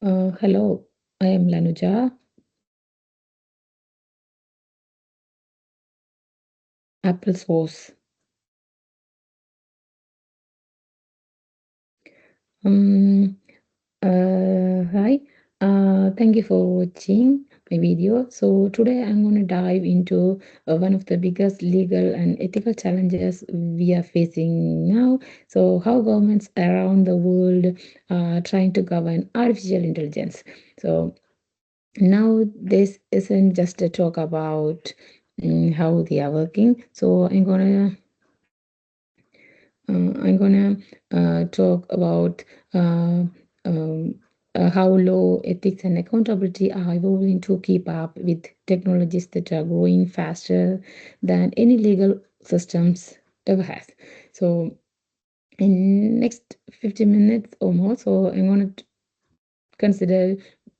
Hello, I am Lanuja, Apple Source. Um, Hi, thank you for watching my video. So today I'm going to dive into one of the biggest legal and ethical challenges we are facing now. So how governments around the world are trying to govern artificial intelligence. So now this isn't just a talk about how they are working. So I'm gonna talk about uh, um, how law, ethics, and accountability are evolving to keep up with technologies that are growing faster than any legal systems ever has. So, in next 50 minutes or more, so I'm gonna consider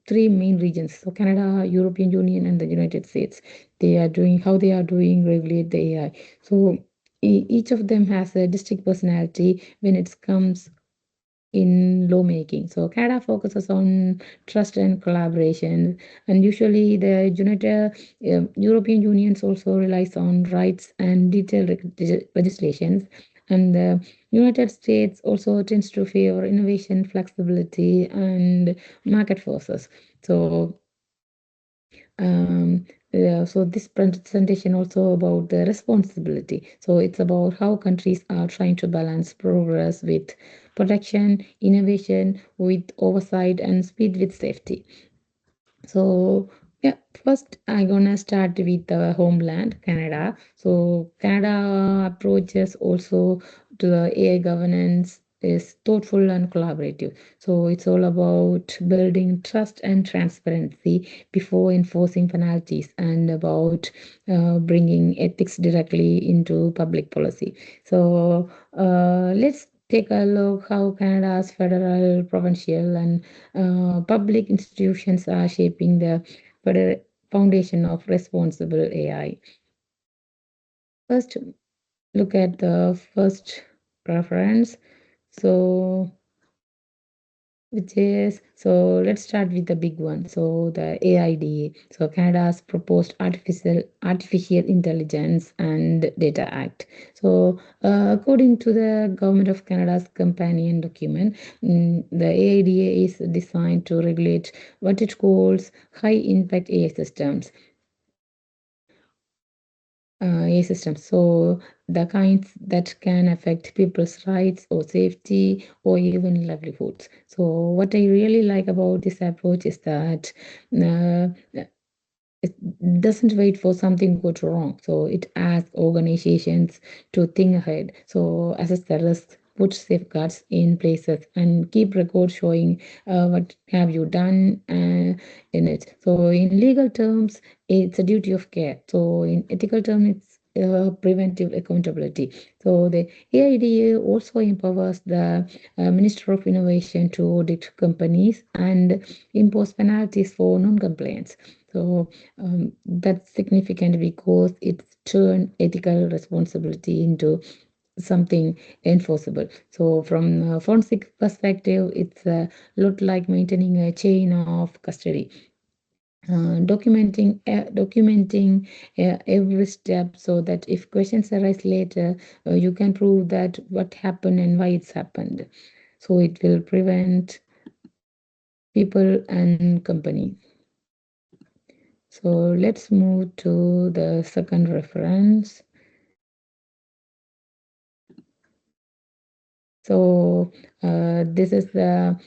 three main regions. So Canada, European Union, and the United States. They are doing how they are doing regulate the AI. So each of them has a distinct personality when it comes in lawmaking. So Canada focuses on trust and collaboration, and usually the United European Union also relies on rights and detailed legislations. And the United States also tends to favor innovation, flexibility, and market forces. So so this presentation also about the responsibility. So it's about how countries are trying to balance progress with protection, innovation with oversight, and speed with safety. So yeah, first I'm gonna start with the homeland, Canada. So Canada approaches also to the AI governance is thoughtful and collaborative. So it's all about building trust and transparency before enforcing penalties and about bringing ethics directly into public policy. So let's take a look how Canada's federal, provincial, and public institutions are shaping the foundation of responsible AI. First, look at the first reference. So which is so let's start with the big one. So the AIDA, so Canada's proposed artificial intelligence and data act. So according to the government of Canada's companion document, the AIDA is designed to regulate what it calls high impact AI systems. AI systems. So the kinds that can affect people's rights or safety or even livelihoods. So what I really like about this approach is that uh, it doesn't wait for something to go wrong. So it asks organizations to think ahead. So assess the risk, put safeguards in places, and keep records showing what have you done in it. So in legal terms, it's a duty of care. So in ethical terms, it's preventive accountability. So the AIDA also empowers the Minister of Innovation to audit companies and impose penalties for non-compliance. So that's significant because it's turned ethical responsibility into something enforceable. So from a forensic perspective, it's a lot like maintaining a chain of custody. Documenting every step so that if questions arise later, you can prove that what happened and why it's happened. So it will prevent people and company. So let's move to the second reference. So this is the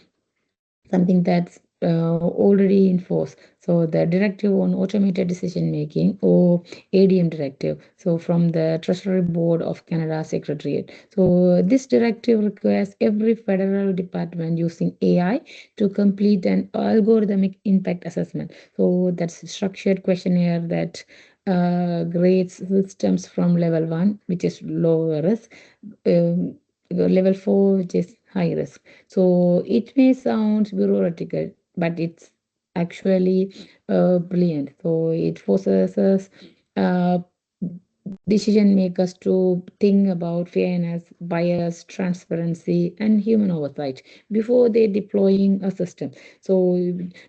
something that's already in force. So the directive on automated decision making or ADM directive. So from the Treasury Board of Canada Secretariat. So this directive requires every federal department using AI to complete an algorithmic impact assessment. So that's a structured questionnaire that grades systems from level 1, which is lower risk, level 4, which is high risk. So it may sound bureaucratic, but it's actually brilliant. So it forces us uh, decision makers to think about fairness, bias, transparency, and human oversight before they deploying a system. So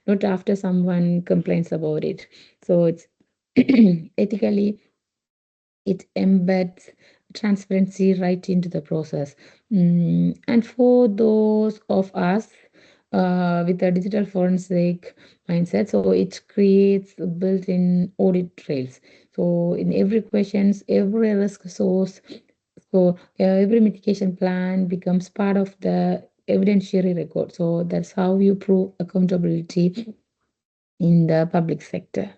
not after someone complains about it. So it's ethically it embeds transparency right into the process. And for those of us with a digital forensic mindset, so it creates built-in audit trails. So in every questions, every risk source, so every mitigation plan becomes part of the evidentiary record. So that's how you prove accountability in the public sector.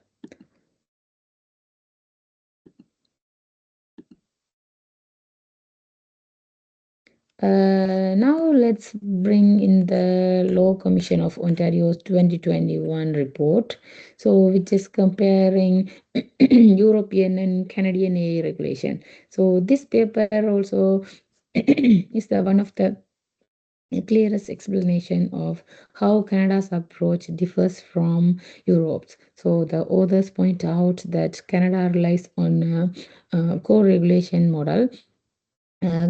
Now let's bring in the Law Commission of Ontario's 2021 report, so which is comparing European and Canadian AI regulation. So this paper also is the one of the clearest explanation of how Canada's approach differs from Europe's. So the authors point out that Canada relies on a co-regulation model.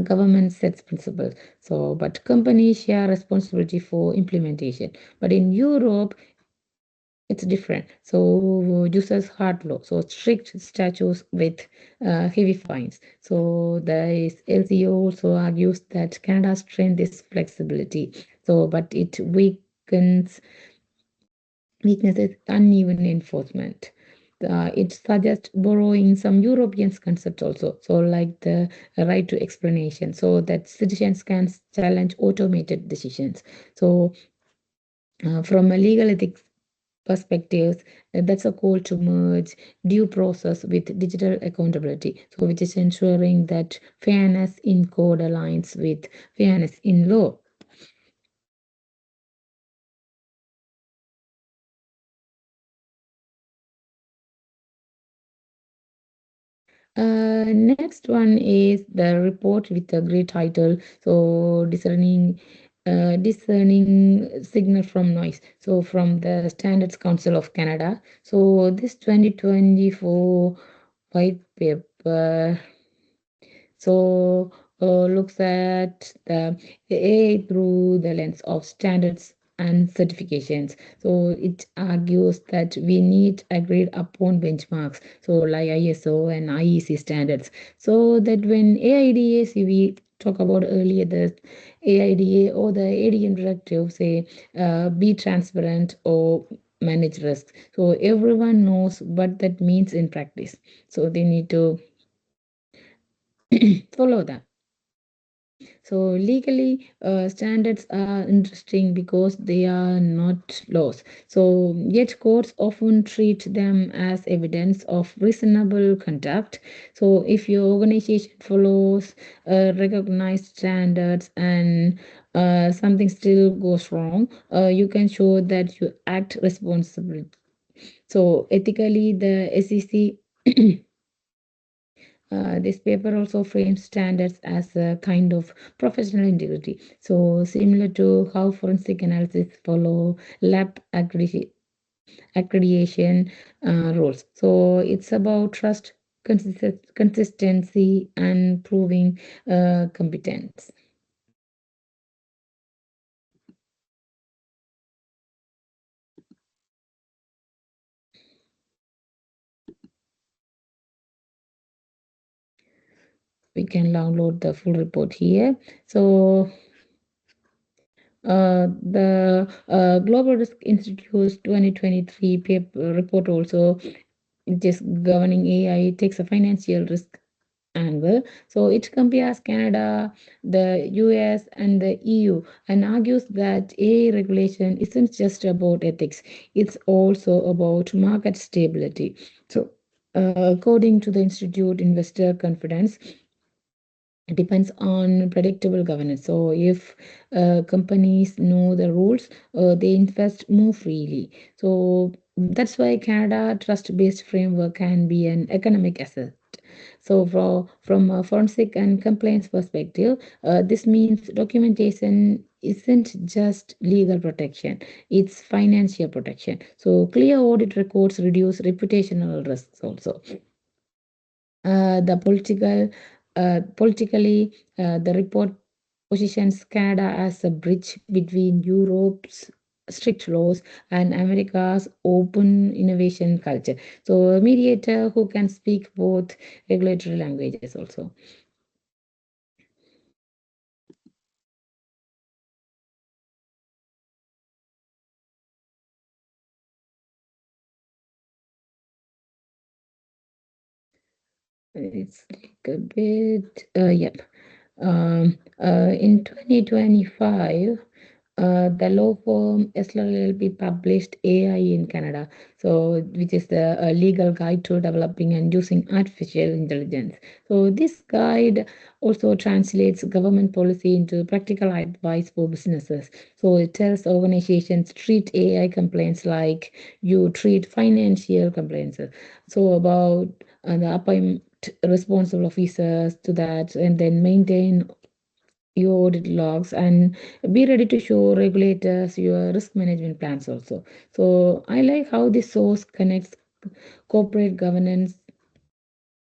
Government sets principles, so but companies share responsibility for implementation. But in Europe it's different, so uses hard law, so strict statutes with heavy fines. So the LCO also argues that Canada's strength is flexibility, so but it weaknesses uneven enforcement. It suggests borrowing some European concepts also, so like the right to explanation, so that citizens can challenge automated decisions. So from a legal ethics perspectives, that's a call to merge due process with digital accountability, so which is ensuring that fairness in code aligns with fairness in law. Next one is the report with a great title. So discerning signal from noise. So from the Standards Council of Canada. So this 2024 white paper so looks at the AI through the lens of standards and certifications. So it argues that we need agreed upon benchmarks, so like ISO and IEC standards. So that when AIDA, we talk about earlier, the AIDA or the ADM directive say be transparent or manage risks. So everyone knows what that means in practice. So they need to follow that. So legally, standards are interesting because they are not laws. So yet courts often treat them as evidence of reasonable conduct. So if your organization follows recognized standards and something still goes wrong, you can show that you act responsibly. So ethically, the SEC this paper also frames standards as a kind of professional integrity. So, similar to how forensic analysis follow lab accreditation rules. So, it's about trust, consistency, and proving competence. We can download the full report here. So, the Global Risk Institute's 2023 paper report also just governing AI takes a financial risk angle. So it compares Canada, the US, and the EU and argues that AI regulation isn't just about ethics, it's also about market stability. So, according to the Institute, investor confidence depends on predictable governance. So if companies know the rules, they invest more freely. So that's why Canada trust-based framework can be an economic asset. So from a forensic and compliance perspective, this means documentation isn't just legal protection, it's financial protection. So clear audit records reduce reputational risks also. Politically, the report positions Canada as a bridge between Europe's strict laws and America's open innovation culture. So, a mediator who can speak both regulatory languages also. It's like a bit, yep. In 2025, the law firm SLLB published AI in Canada, so which is the legal guide to developing and using artificial intelligence. So this guide also translates government policy into practical advice for businesses. So it tells organizations treat AI complaints like you treat financial complaints. So about the appointment responsible officers to that, and then maintain your audit logs and be ready to show regulators your risk management plans also. So I like how this source connects corporate governance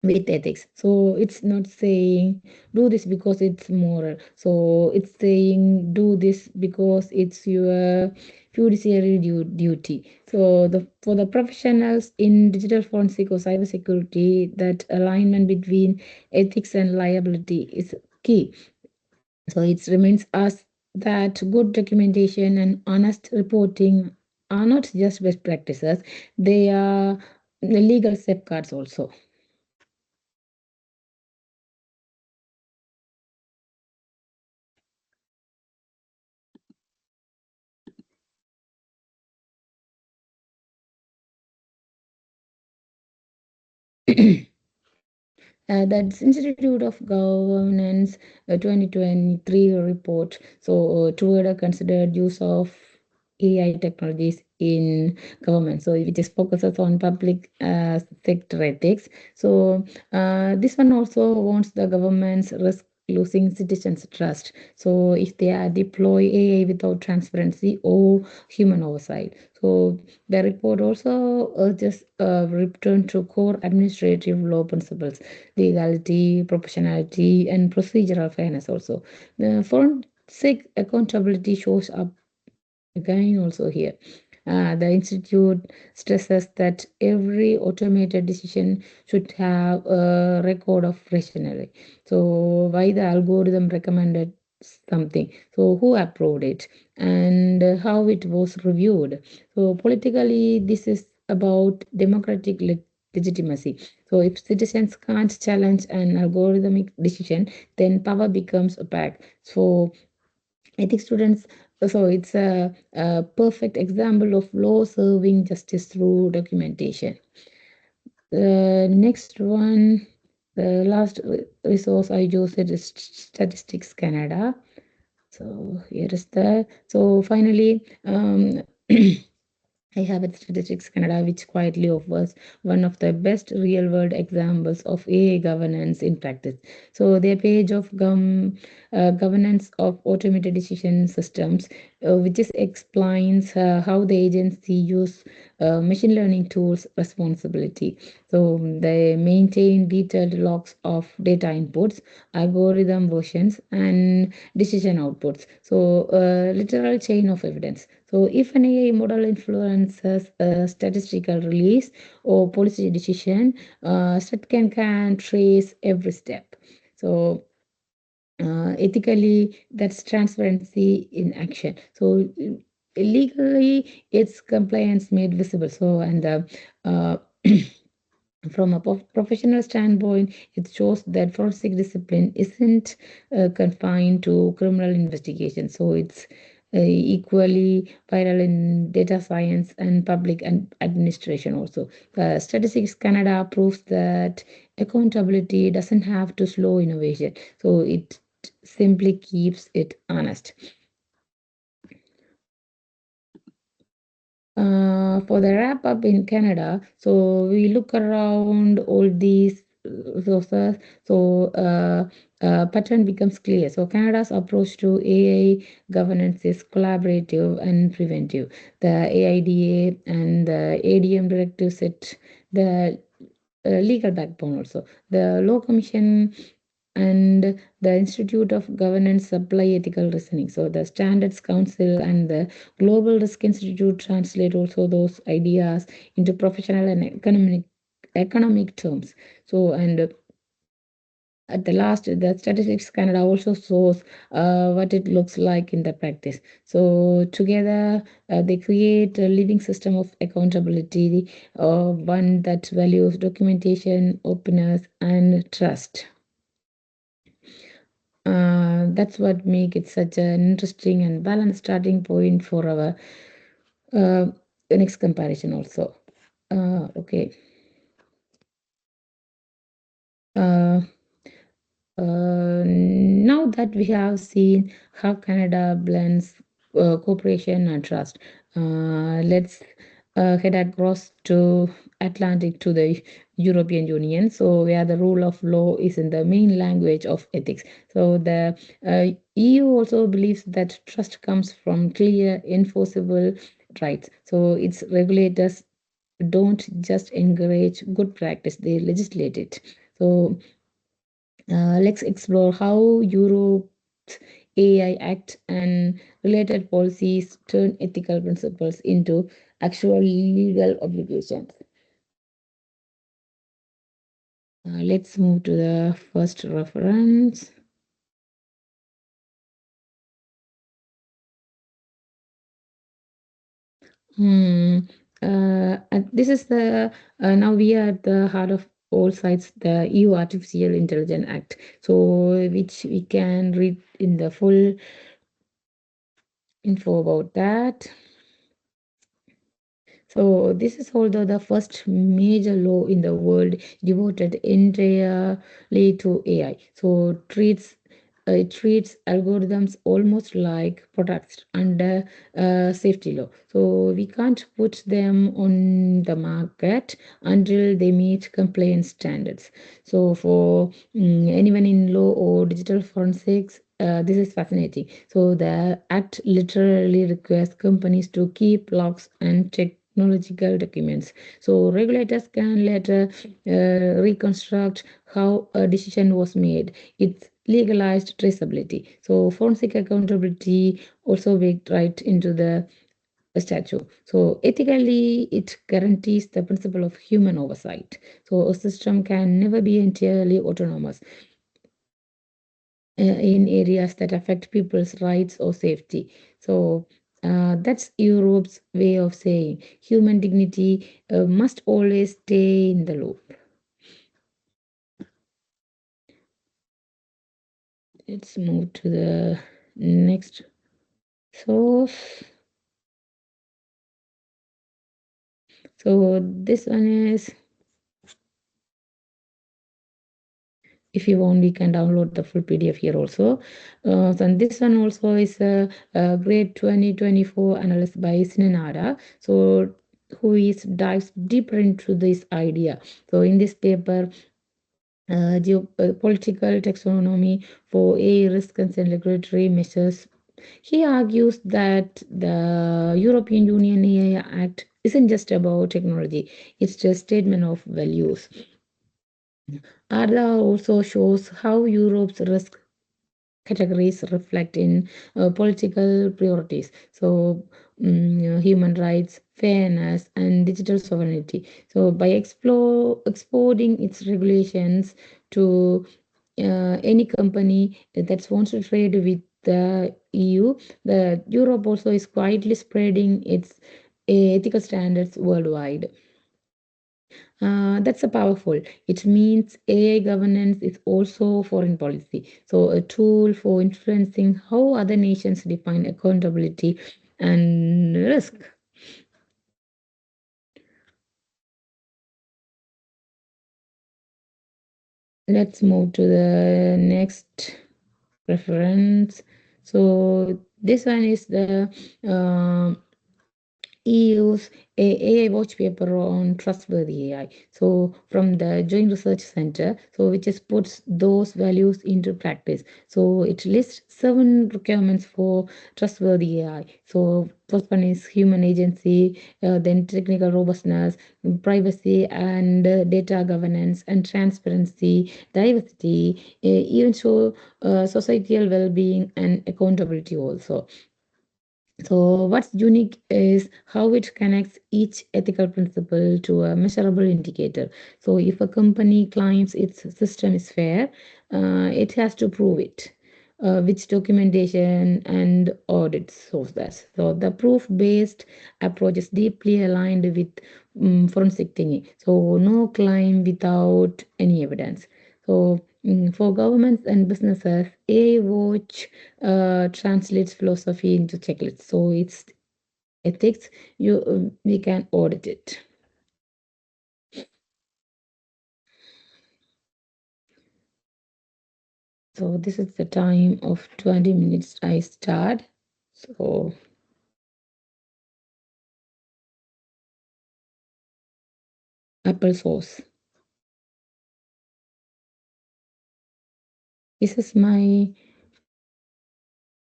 with ethics. So it's not saying do this because it's moral. So it's saying do this because it's your fiduciary duty. So the for the professionals in digital forensic or cybersecurity, that alignment between ethics and liability is key. So it reminds us that good documentation and honest reporting are not just best practices, they are legal safeguards also. That's Institute of Governance 2023 report. So, toward a considered use of AI technologies in government. So, which is focuses on public sector ethics. So, this one also wants the government's risk losing citizens' trust. So, if they are deploy AI without transparency or human oversight. So, the report also urges a return to core administrative law principles, legality, proportionality, and procedural fairness also. The forensic accountability shows up again also here. The institute stresses that every automated decision should have a record of rationale. So why the algorithm recommended something, so who approved it, and how it was reviewed. So politically, this is about democratic legitimacy. So if citizens can't challenge an algorithmic decision, then power becomes opaque. So ethics students, so it's a perfect example of law serving justice through documentation. The next one, the last resource I used is Statistics Canada. So here is the, so finally, I have at Statistics Canada, which quietly offers one of the best real world examples of AI governance in practice. So, their page of governance of automated decision systems, which is explains how the agency use machine learning tools responsibility. So, they maintain detailed logs of data inputs, algorithm versions, and decision outputs. So, literal chain of evidence. So, if an AI model influences a statistical release or policy decision, StatCan can trace every step. So, ethically, that's transparency in action. So, legally, it's compliance made visible. So, and uh, from a professional standpoint, it shows that forensic discipline isn't confined to criminal investigation. So it's equally vital in data science and public and administration also. Statistics Canada proves that accountability doesn't have to slow innovation. So it simply keeps it honest. For the wrap up in Canada, so we look around all these resources, so pattern becomes clear. So Canada's approach to AI governance is collaborative and preventive. The AIDA and the ADM directive set the legal backbone also. The Law Commission and the Institute of Governance supply ethical reasoning. So the Standards Council and the Global Risk Institute translate also those ideas into professional and economic terms. So and at the last, the Statistics Canada also shows what it looks like in the practice. So together, they create a living system of accountability, one that values documentation, openness, and trust. That's what make it such an interesting and balanced starting point for our uh, next comparison also. Okay. Uh, now that we have seen how Canada blends cooperation and trust, let's head across to Atlantic to the European Union. So where the rule of law is in the main language of ethics. So the EU also believes that trust comes from clear, enforceable rights. So its regulators don't just encourage good practice; they legislate it. So let's explore how Europe's AI Act and related policies turn ethical principles into actual legal obligations. Let's move to the first reference. Hmm. And this is the now we are at the heart of all sides, the EU Artificial Intelligence Act, so which we can read in the full info about that. So this is although the first major law in the world devoted entirely to AI. So it treats algorithms almost like products under safety law. So we can't put them on the market until they meet compliance standards. So for anyone in law or digital forensics, this is fascinating. So the act literally requires companies to keep logs and technological documents. So regulators can later reconstruct how a decision was made. It's legalized traceability. So forensic accountability also baked right into the statute. So ethically, it guarantees the principle of human oversight. So a system can never be entirely autonomous in areas that affect people's rights or safety. So that's Europe's way of saying human dignity must always stay in the loop. Let's move to the next source. So this one is, if you want, we can download the full PDF here also. And this one also is a grade 2024 analysis by Sinanada. So who is dives deeper into this idea. So in this paper, geopolitical taxonomy for AI risks and regulatory measures. He argues that the European Union AI Act isn't just about technology, it's a statement of values. Arda also shows how Europe's risk categories reflect in political priorities. So, human rights, fairness, and digital sovereignty. So, by exporting its regulations to any company that wants to trade with the EU, the Europe also is quietly spreading its ethical standards worldwide. That's a powerful. It means AI governance is also foreign policy. So a tool for influencing how other nations define accountability and risk. Let's move to the next reference. So this one is the EU's AI watch paper on trustworthy AI. So from the Joint Research Center, so which just puts those values into practice. So it lists 7 requirements for trustworthy AI. So first one is human agency, then technical robustness, privacy and data governance and transparency, diversity, even so societal well-being and accountability also. So, what's unique is how it connects each ethical principle to a measurable indicator. So, if a company claims its system is fair, it has to prove it. Which documentation and audits shows that. So, the proof-based approach is deeply aligned with forensic thinking. So, no claim without any evidence. So, for governments and businesses, a watch translates philosophy into checklists. So it's ethics. We can audit it. So this is the time of 20 minutes I start. So apple sauce. This is my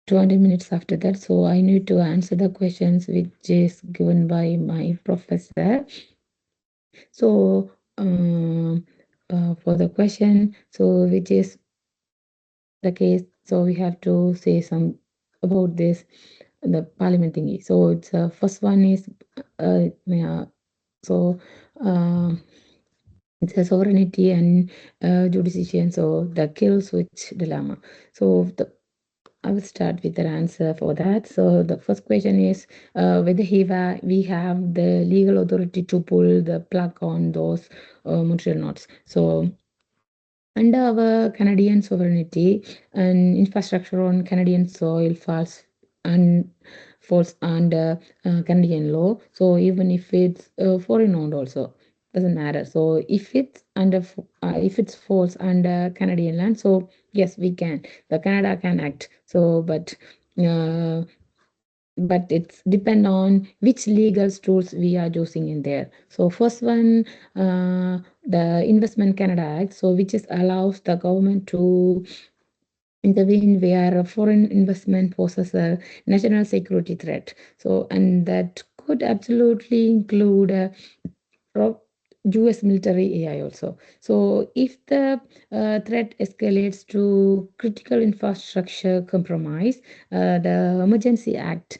20 minutes after that. So I need to answer the questions which is given by my professor. So for the question, so which is the case. So we have to say some about this, the parliament thingy. So it's first one is yeah, so uh, it's a sovereignty and jurisdiction. So the kill switch dilemma. So I will start with the answer for that. So the first question is whether we have the legal authority to pull the plug on those Montreal notes. So under our Canadian sovereignty and infrastructure on Canadian soil and falls under Canadian law. So even if it's foreign owned also doesn't matter. So if it falls under Canadian land, so yes, we can. The Canada can act. So uh, but it's depend on which legal tools we are using in there. So first one, the Investment Canada Act, so which is allows the government to intervene where a foreign investment poses a national security threat. So and that could absolutely include pro- US military AI also. So if the threat escalates to critical infrastructure compromise, the Emergency Act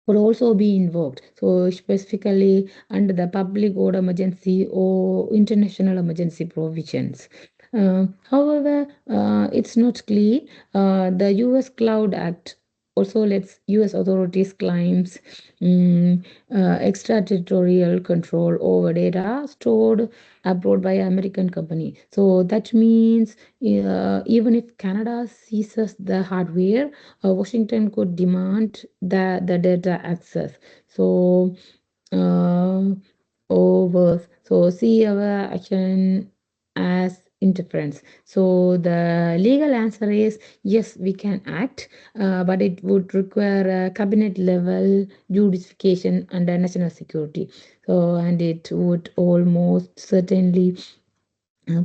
could also be invoked. So specifically under the public order emergency or international emergency provisions. However, it's not clear. The U.S. Cloud Act also lets U.S. authorities claims extraterritorial control over data stored abroad by American company. So that means even if Canada seizes the hardware, Washington could demand the data access. So, uh, over. So, see our action as interference. So, the legal answer is yes, we can act, but it would require a cabinet level justification under national security. So, and it would almost certainly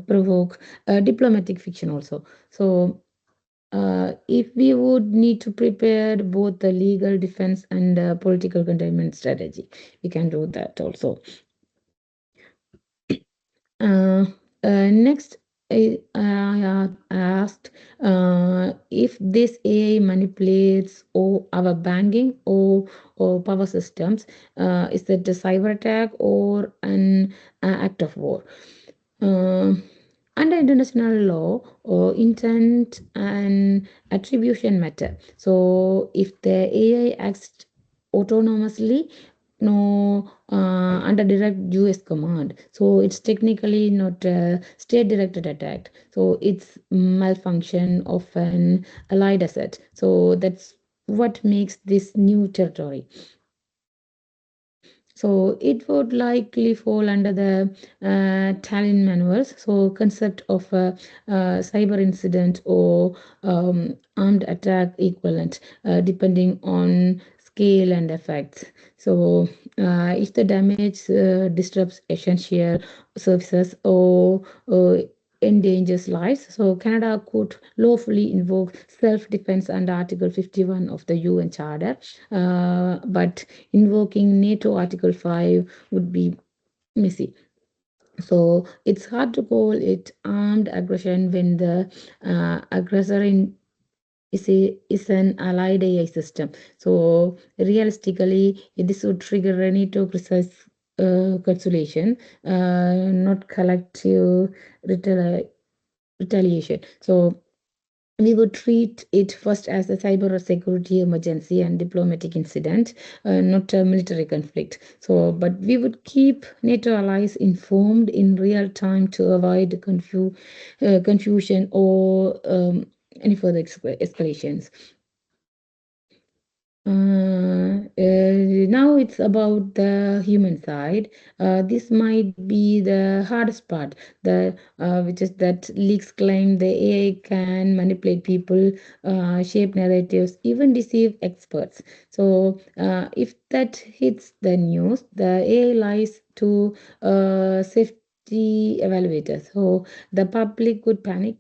provoke diplomatic fiction also. So, if we would need to prepare both the legal defense and political containment strategy, we can do that also. Uh, Next, I asked if this AI manipulates our banking or power systems, is that a cyber attack or an act of war? Uh, Under international law, intent and attribution matter. So, if the AI acts autonomously, no, under direct US command, so it's technically not a state-directed attack. So it's malfunction of an allied asset. So that's what makes this new territory. So it would likely fall under the Tallinn manuals. So concept of a, cyber incident or armed attack equivalent, depending on scale and effects. So, if the damage disrupts essential services or endangers lives, so Canada could lawfully invoke self-defense under Article 51 of the UN Charter, but invoking NATO Article 5 would be messy. So it's hard to call it armed aggression when the aggressor is an allied AI system. So realistically, this would trigger a NATO precise consolation, not collective retaliation. So we would treat it first as a cyber security emergency and diplomatic incident, not a military conflict. So, but we would keep NATO allies informed in real time to avoid confusion or any further escalations. Now it's about the human side. This might be the hardest part, which is that leaks claim the AI can manipulate people, shape narratives, even deceive experts. So if that hits the news, the AI lies to safety evaluators. So the public would panic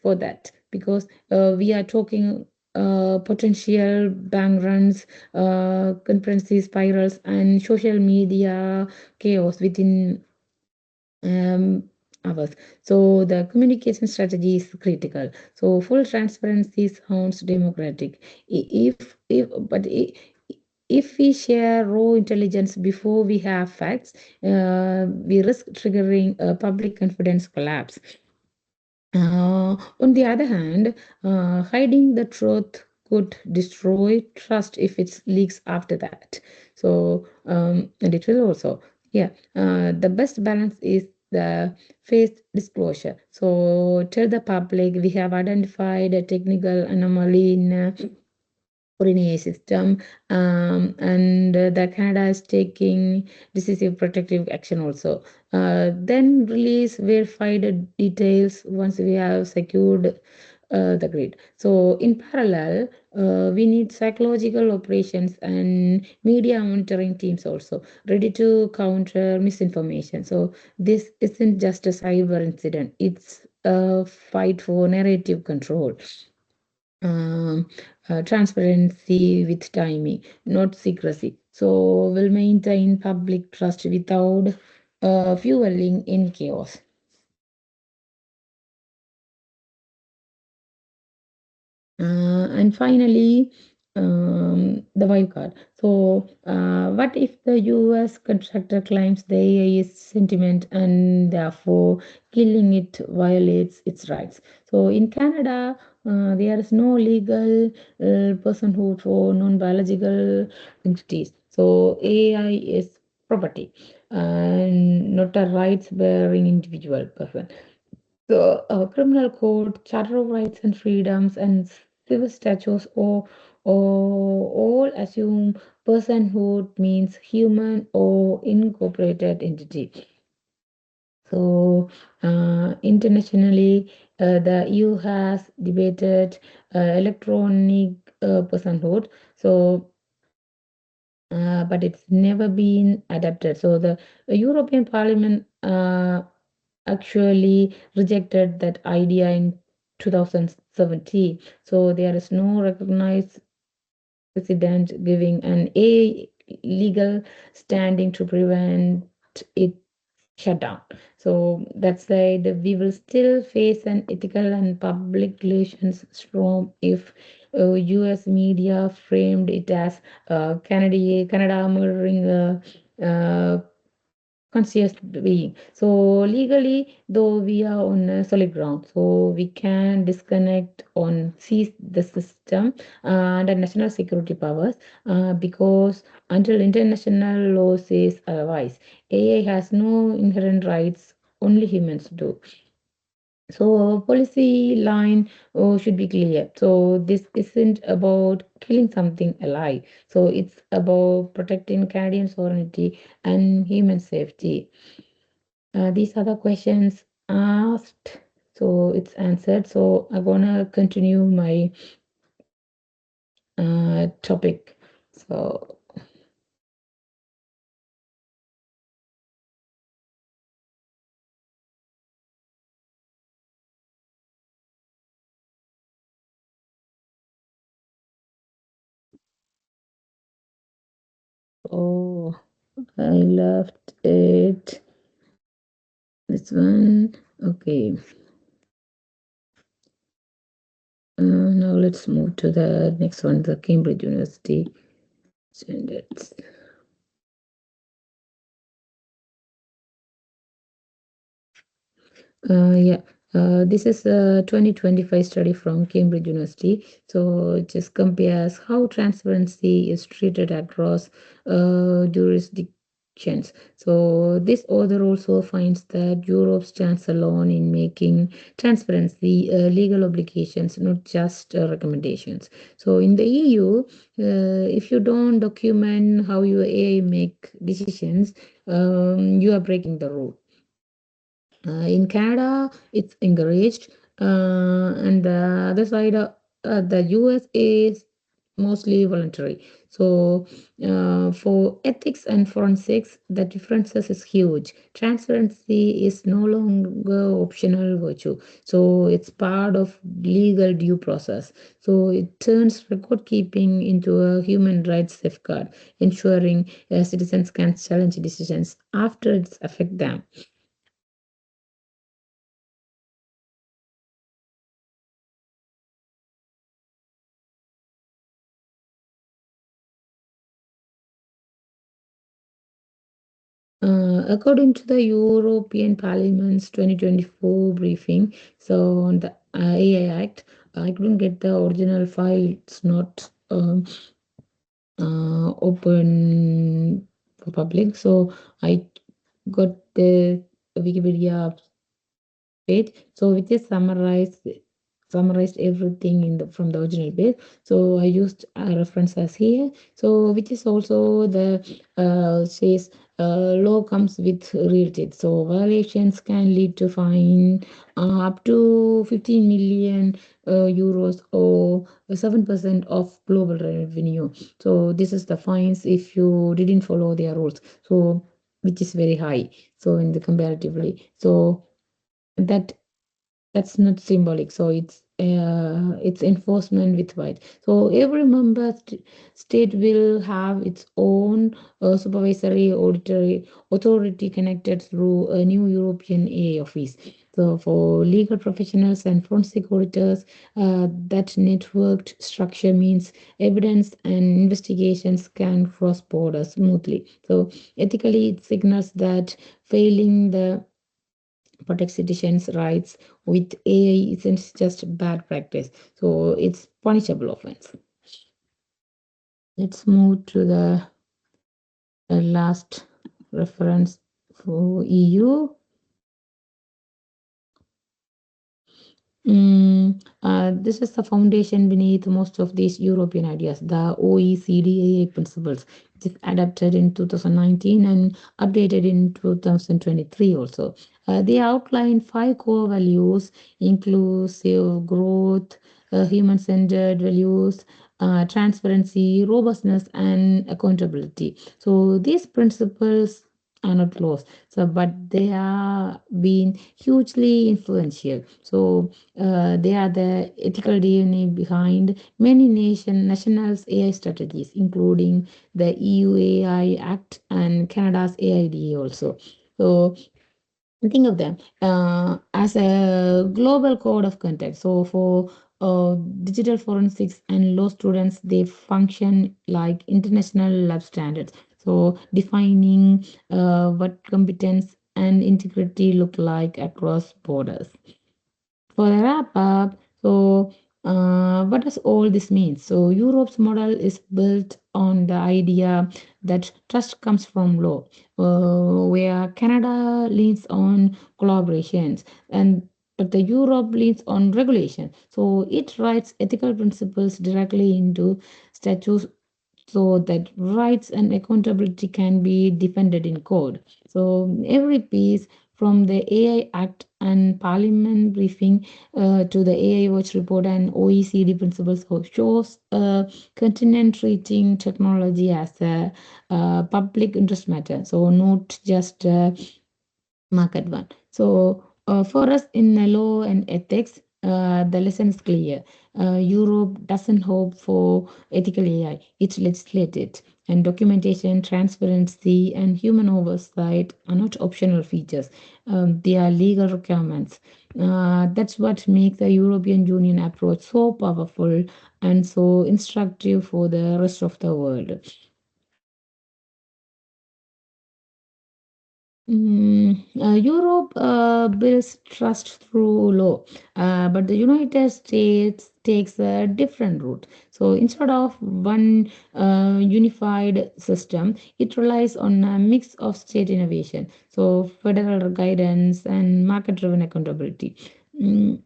for that because we are talking potential bank runs, conspiracy spirals, and social media chaos within um, hours. So the communication strategy is critical. So full transparency sounds democratic. If we share raw intelligence before we have facts, we risk triggering a public confidence collapse. On the other hand, hiding the truth could destroy trust if it leaks after that. So, and it will also, yeah, the best balance is the face disclosure. So, tell the public we have identified a technical anomaly in urinary system, and the Canada is taking decisive protective action also. Then release verified details once we have secured the grid. So in parallel, we need psychological operations and media monitoring teams also ready to counter misinformation. So this isn't just a cyber incident; it's a fight for narrative control, um, transparency with timing, not secrecy. So we'll maintain public trust without fueling any chaos. And finally, the wild card. So, what if the US contractor claims the AI is sentiment and therefore killing it violates its rights? So, in Canada, there is no legal personhood for non biological entities. So, AI is property and not a rights bearing individual person. The criminal code, Charter of Rights and Freedoms, and civil statutes all assume personhood means human or incorporated entity. So, internationally, the EU has debated electronic personhood. So, but it's never been adapted. So the European Parliament actually rejected that idea in 2017. So there is no recognized precedent giving an a legal standing to prevent it shut down. So that said, we will still face an ethical and public relations storm if US media framed it as Canada murdering a conscious being. So legally, though we are on a solid ground, so we can disconnect on seize the system under national security powers because until international law says otherwise, AI has no inherent rights. Only humans do. So policy line should be clear. So this isn't about killing something alive. So it's about protecting Canadian sovereignty and human safety. These are the questions asked, so it's answered. So I'm gonna continue my topic. So, oh, I left it. This one. Okay. Now let's move to the next one, the Cambridge University standards. Yeah, this is a 2025 study from Cambridge University. So it just compares how transparency is treated across jurisdictions. So this author also finds that Europe stands alone in making transparency legal obligations, not just recommendations. So in the EU, if you don't document how your AI make decisions, you are breaking the rule. In Canada, it's encouraged, and the other side, the US is mostly voluntary. So, for ethics and forensics, the differences is huge. Transparency is no longer optional virtue, so it's part of legal due process. So it turns record keeping into a human rights safeguard, ensuring citizens can challenge decisions after it's affect them. According to the European Parliament's 2024 briefing, so on the AI Act, I couldn't get the original file. It's not open for public. So I got the Wikipedia page. So which is summarized everything in the from the original page. So I used references here. So which is also the says law comes with real teeth. So violations can lead to fine up to 15 million euros or 7% of global revenue. So this is the fines if you didn't follow their rules. So which is very high. So in the comparatively. So that that's not symbolic, so it's enforcement with right. So every state will have its own supervisory auditory authority connected through a new European AI office. So for legal professionals and forensic auditors, that networked structure means evidence and investigations can cross borders smoothly. So ethically it signals that failing the protect citizens' rights with AI isn't just bad practice. So it's punishable offense. Let's move to the last reference for EU. This is the foundation beneath most of these European ideas, the OECD AA principles, which is adapted in 2019 and updated in 2023 also. They outline five core values: inclusive growth, human-centered values, transparency, robustness, and accountability. So these principles are not laws, so but they are being hugely influential. So they are the ethical DNA behind many nationals' AI strategies, including the EU AI Act and Canada's AIDA also. So think of them as a global code of conduct. So for digital forensics and law students, they function like international lab standards. So defining what competence and integrity look like across borders. For a wrap up, so what does all this mean? So Europe's model is built on the idea that trust comes from law, where Canada leans on collaborations and but the Europe leans on regulation. So it writes ethical principles directly into statutes so that rights and accountability can be defended in code. So every piece from the AI Act and Parliament briefing to the AI Watch report and OECD principles shows a continent treating technology as a public interest matter. So not just market one. So for us in law and ethics, the lesson is clear. Europe doesn't hope for ethical AI; it legislates it. And documentation, transparency, and human oversight are not optional features. They are legal requirements. That's what makes the European Union approach so powerful and so instructive for the rest of the world. Europe builds trust through law, but the United States takes a different route. So instead of one unified system, it relies on a mix of state innovation, so federal guidance and market-driven accountability.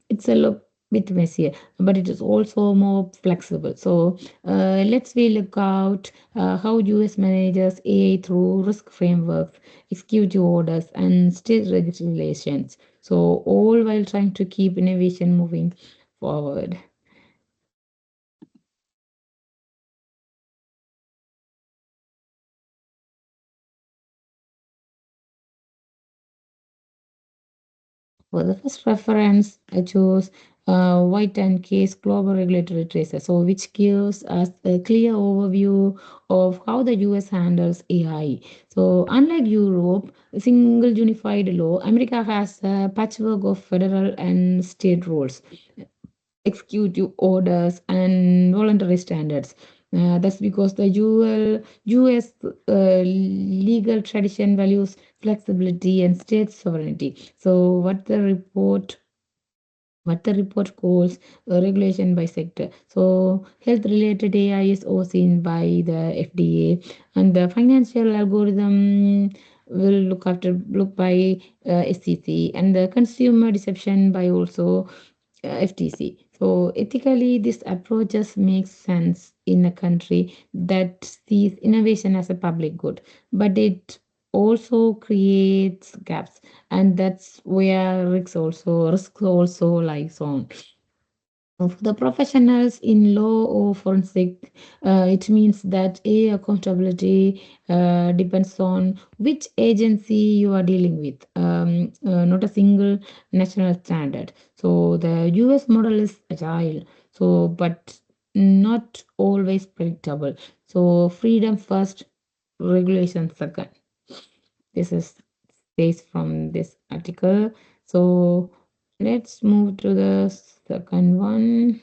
It's a little bit messier, but it is also more flexible. So let's we look out how US manages AI through risk frameworks, executive orders, and state regulations. So, all while trying to keep innovation moving forward. For the first reference, I chose White and Case Global Regulatory Tracer, so which gives us a clear overview of how the US handles AI. So, unlike Europe, a single unified law, America has a patchwork of federal and state rules, executive orders, and voluntary standards. That's because the US legal tradition values flexibility and state sovereignty. So, what the report calls regulation by sector. So, health related AI is overseen by the FDA, and the financial algorithm will look by SEC, and the consumer deception by also FTC. So ethically, this approach just makes sense in a country that sees innovation as a public good, but it also creates gaps, and that's where risk also lies on. For the professionals in law or forensic, it means that a accountability depends on which agency you are dealing with, not a single national standard. So the US model is agile, so but not always predictable. So freedom first, regulation second. This is stays from this article. So let's move to the second one.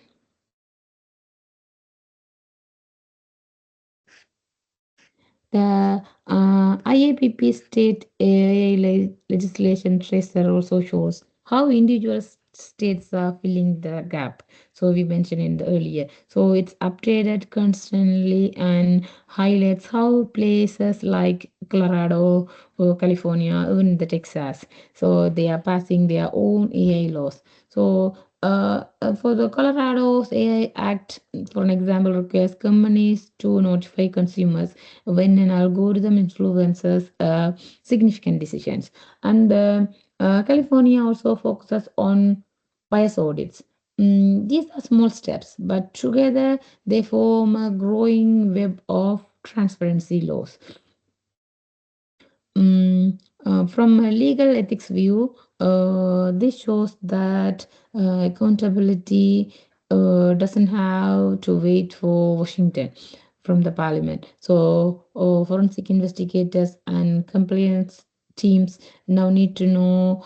The IAPP state AI legislation tracer also shows how individual states are filling the gap. So we mentioned in the earlier. So it's updated constantly and highlights how places like Colorado or California, even the Texas, so they are passing their own AI laws. So for the Colorado's AI Act, for an example, requires companies to notify consumers when an algorithm influences significant decisions. And California also focuses on bias audits. These are small steps, but together they form a growing web of transparency laws. From a legal ethics view, this shows that accountability doesn't have to wait for Washington from the parliament. So, forensic investigators and compliance teams now need to know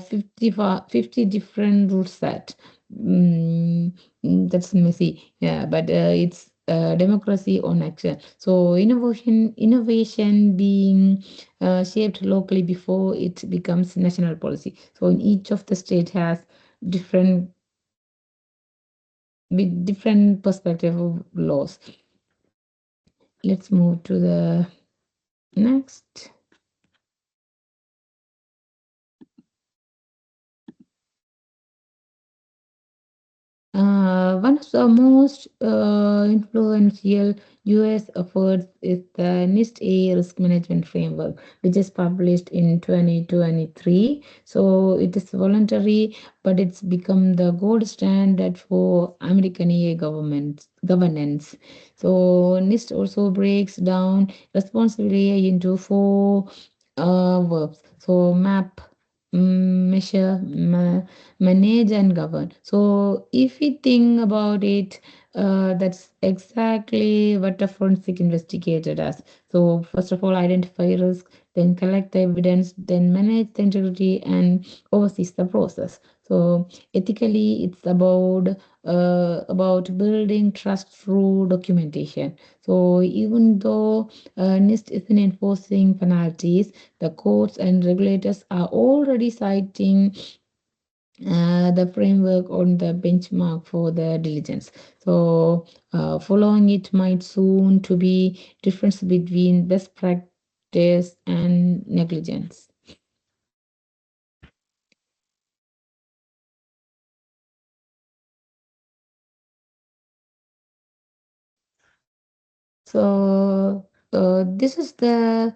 50 different rule set. Mm, that's messy, yeah, but it's democracy on action. So, innovation being shaped locally before it becomes national policy. So in each of the state has different with different perspective of laws. Let's move to the next. One of the most influential US efforts is the NIST-A risk management framework, which is published in 2023. So it is voluntary, but it's become the gold standard for American AI governance. So NIST also breaks down responsible AI into four verbs. So map, measure, manage and govern. So if we think about it, that's exactly what a forensic investigator does. So first of all, identify risk, then collect the evidence, then manage the integrity and oversees the process. So ethically, it's about building trust through documentation. So even though NIST isn't enforcing penalties, the courts and regulators are already citing the framework on the benchmark for the diligence. So following it might soon to be difference between best practice and negligence. So this is the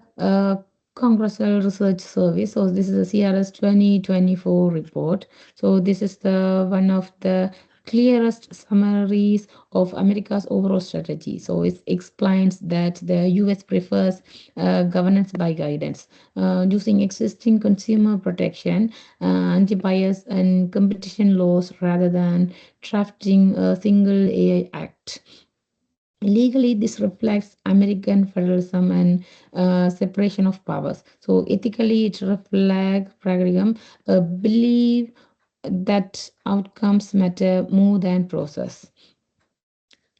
Congressional Research Service. So this is the CRS 2024 report. So this is the one of the clearest summaries of America's overall strategy. So it explains that the US prefers governance by guidance, using existing consumer protection, anti-bias and competition laws rather than drafting a single AI act. Legally, this reflects American federalism and separation of powers. So, ethically, it reflects pragmatism, a belief that outcomes matter more than process.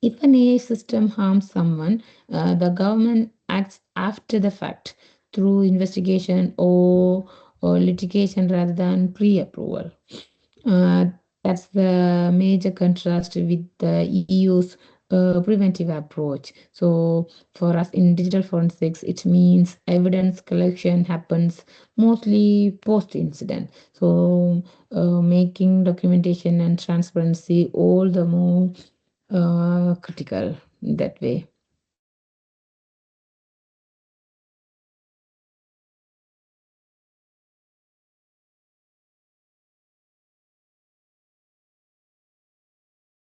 If an AI system harms someone, the government acts after the fact through investigation or litigation rather than pre approval. Uh, that's the major contrast with the EU's preventive approach. So, for us in digital forensics, it means evidence collection happens mostly post incident. So, making documentation and transparency all the more critical that way.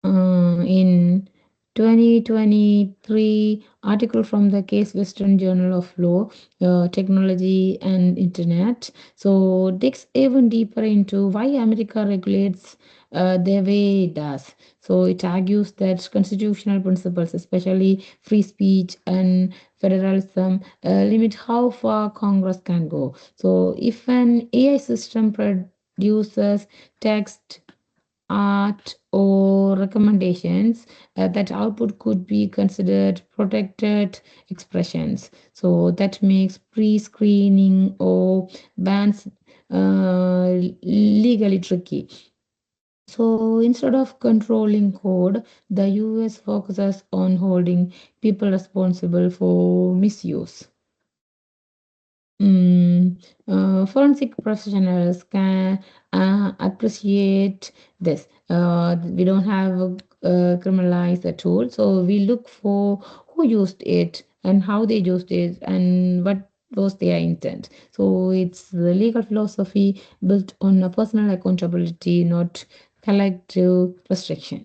In 2023 article from the Case Western Journal of Law, Technology and Internet. So digs even deeper into why America regulates the way it does. So it argues that constitutional principles, especially free speech and federalism, limit how far Congress can go. So if an AI system produces text, art, or recommendations, that output could be considered protected expressions. So that makes pre-screening or bans legally tricky. So instead of controlling code, the US focuses on holding people responsible for misuse. Mm, forensic professionals can appreciate this. We don't have criminalized the tool, so we look for who used it and how they used it and what was their intent. So it's the legal philosophy built on a personal accountability, not collective restriction.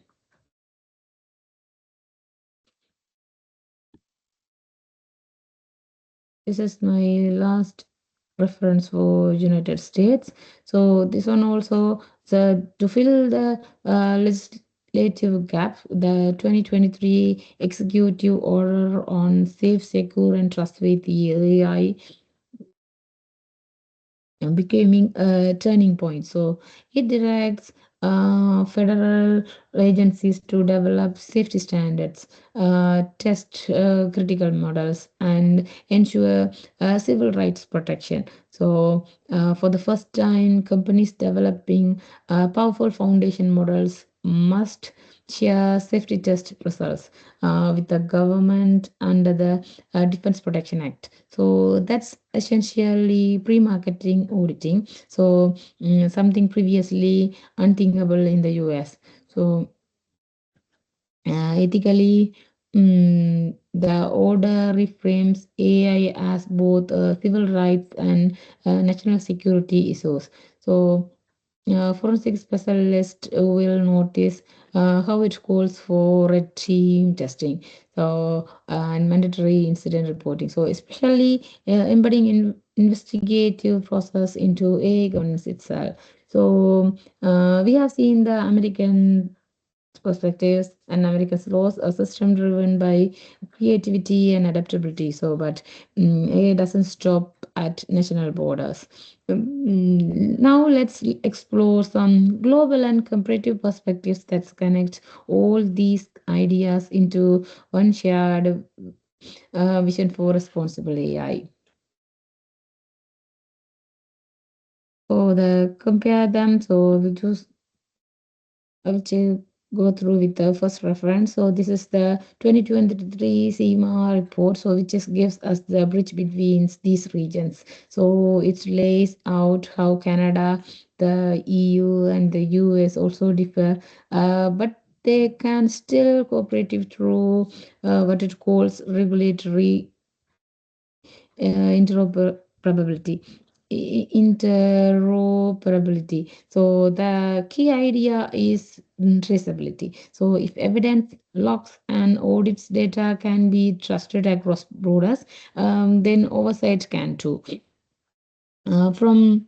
This is my last reference for United States. So this one also, the to fill the legislative gap, the 2023 Executive Order on Safe, Secure, and Trustworthy AI becoming a turning point. So it directs federal agencies to develop safety standards, test critical models, and ensure civil rights protection. So, for the first time, companies developing powerful foundation models must share safety test results with the government under the Defense Protection Act. So that's essentially pre-marketing auditing. So something previously unthinkable in the US. So Ethically, the order reframes AI as both civil rights and national security issues. So, forensic specialist will notice how it calls for red team testing, so and mandatory incident reporting. So, especially embedding in investigative process into AI governance itself. So, we have seen the American perspectives and America's laws a system driven by creativity and adaptability. So, but AI doesn't stop at national borders. Now, let's explore some global and comparative perspectives that connect all these ideas into one shared vision for responsible AI. So, the compare them. So, we choose I will go through with the first reference. So this is the 2023 SEMA report, so which just gives us the bridge between these regions. So it lays out how Canada, the EU, and the US also differ, but they can still cooperate through what it calls regulatory interoperability. Interoperability. So the key idea is traceability. So if evidence, logs, and audits data can be trusted across borders, then oversight can too. From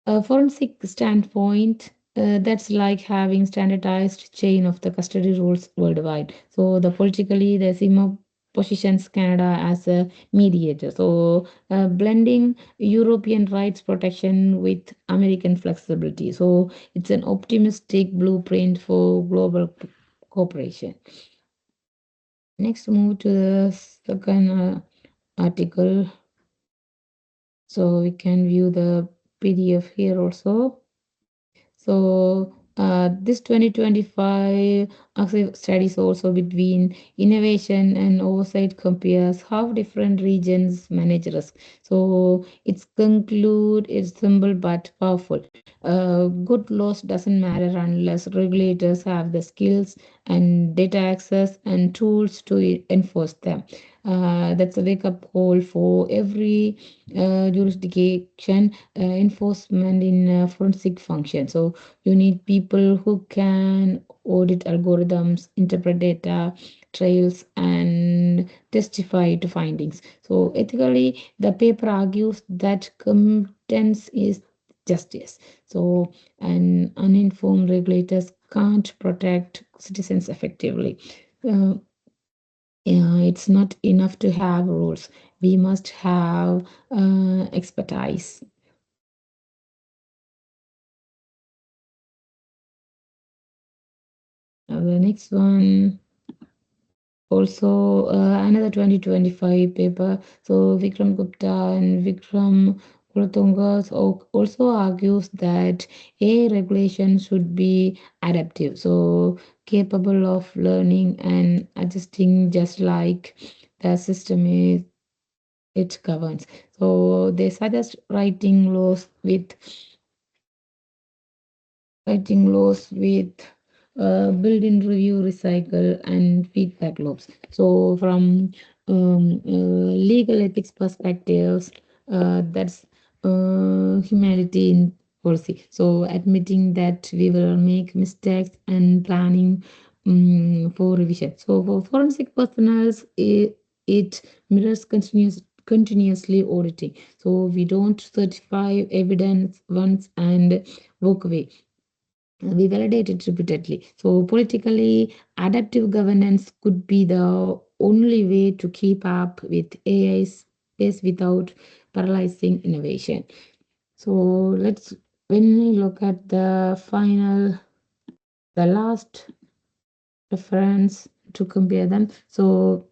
a forensic standpoint, that's like having standardized chain of the custody rules worldwide. So the politically, the CIMA positions Canada as a mediator. So blending European rights protection with American flexibility. So it's an optimistic blueprint for global cooperation. Next, move to the second article. So we can view the PDF here also. So this 2025 studies also between innovation and oversight compares how different regions manage risk. So it's conclude it's simple but powerful. Good laws doesn't matter unless regulators have the skills and data access and tools to enforce them. That's a wake up call for every jurisdiction enforcement in forensic function. So you need people who can audit algorithms, interpret data, trails, and testify to findings. So ethically, the paper argues that competence is justice. So, and uninformed regulators can't protect citizens effectively. Uh, yeah, it's not enough to have rules. We must have expertise. The next one. Also, another 2025 paper. So Vikram Gupta and Vikram Kulatunga also argues that AI regulation should be adaptive, so capable of learning and adjusting just like the system it governs. So they suggest writing laws with built-in review, recycle, and feedback loops. So from legal ethics perspectives, that's humanity in policy. So admitting that we will make mistakes and planning for revision. So for forensic personnel, it mirrors continuously auditing. So we don't certify evidence once and walk away. We validate it repeatedly. So politically, adaptive governance could be the only way to keep up with AI's pace without paralyzing innovation. So let's when we look at the last reference to compare them. So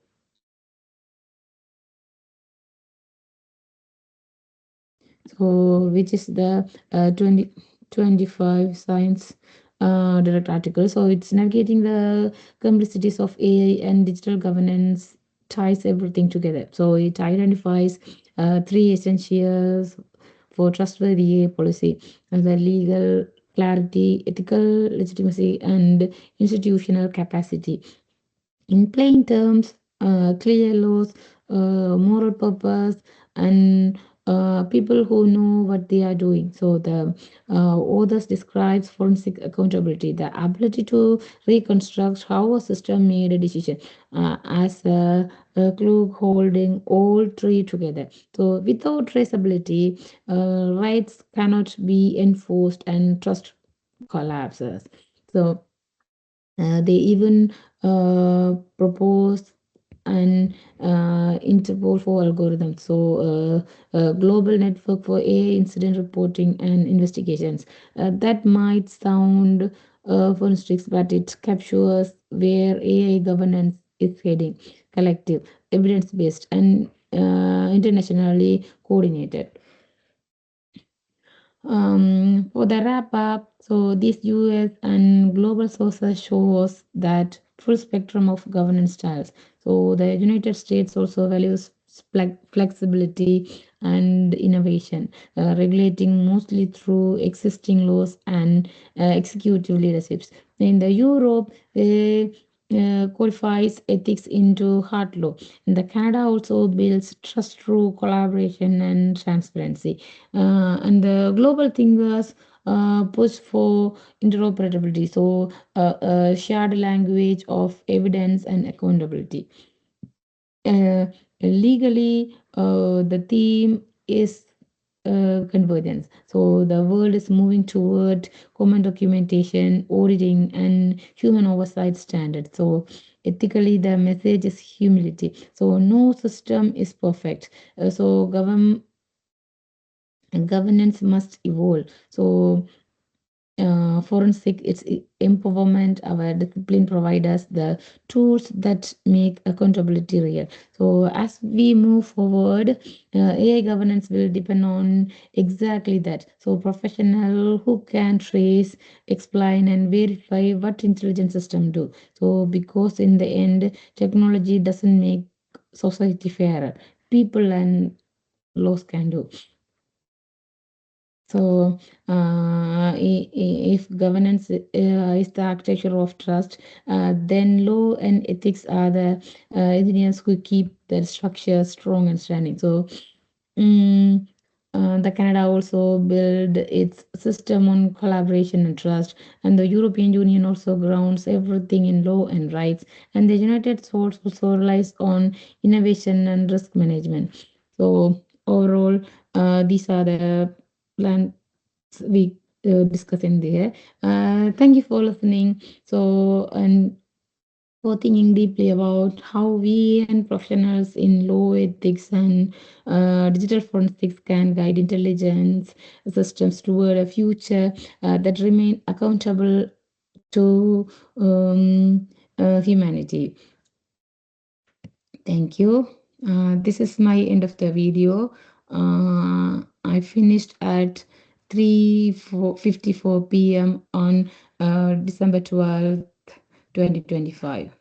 which is the 2025 science direct article. So it's navigating the complexities of AI and digital governance, ties everything together. So it identifies three essentials for trustworthy AI policy: the legal clarity, ethical legitimacy, and institutional capacity. In plain terms, clear laws, moral purpose, and people who know what they are doing. So the authors describes forensic accountability, the ability to reconstruct how a system made a decision as a clue holding all three together. So without traceability, rights cannot be enforced and trust collapses. So they even propose an Interpol for algorithms, so a global network for AI incident reporting and investigations. That might sound futuristic, but it captures where AI governance is heading: collective, evidence-based, and internationally coordinated. For the wrap up, so this US and global sources shows that full spectrum of governance styles. So the United States also values flexibility and innovation, regulating mostly through existing laws and executive leaderships. In the Europe, they codifies ethics into hard law. And the Canada also builds trust through collaboration and transparency. And the global thinkers push for interoperability, so a shared language of evidence and accountability. uh, Legally, the theme is convergence. So the world is moving toward common documentation, auditing, and human oversight standards. So ethically, the message is humility. So no system is perfect. So governance must evolve. So forensic its empowerment, our discipline provide us the tools that make accountability real. So as we move forward, AI governance will depend on exactly that. So professional who can trace, explain, and verify what intelligent system do. So because in the end, technology doesn't make society fairer, people and laws can do. So, if governance is the architecture of trust, then law and ethics are the engineers who keep the structure strong and standing. So, mm, the Canada also build its system on collaboration and trust, and the European Union also grounds everything in law and rights, and the United States also relies on innovation and risk management. So, overall, these are the plans we discuss in there. Thank you for listening. So, and for thinking deeply about how we and professionals in law ethics and digital forensics can guide intelligence systems toward a future that remain accountable to humanity. Thank you. This is my end of the video. I finished at 3:54 p.m. on December 12th, 2025.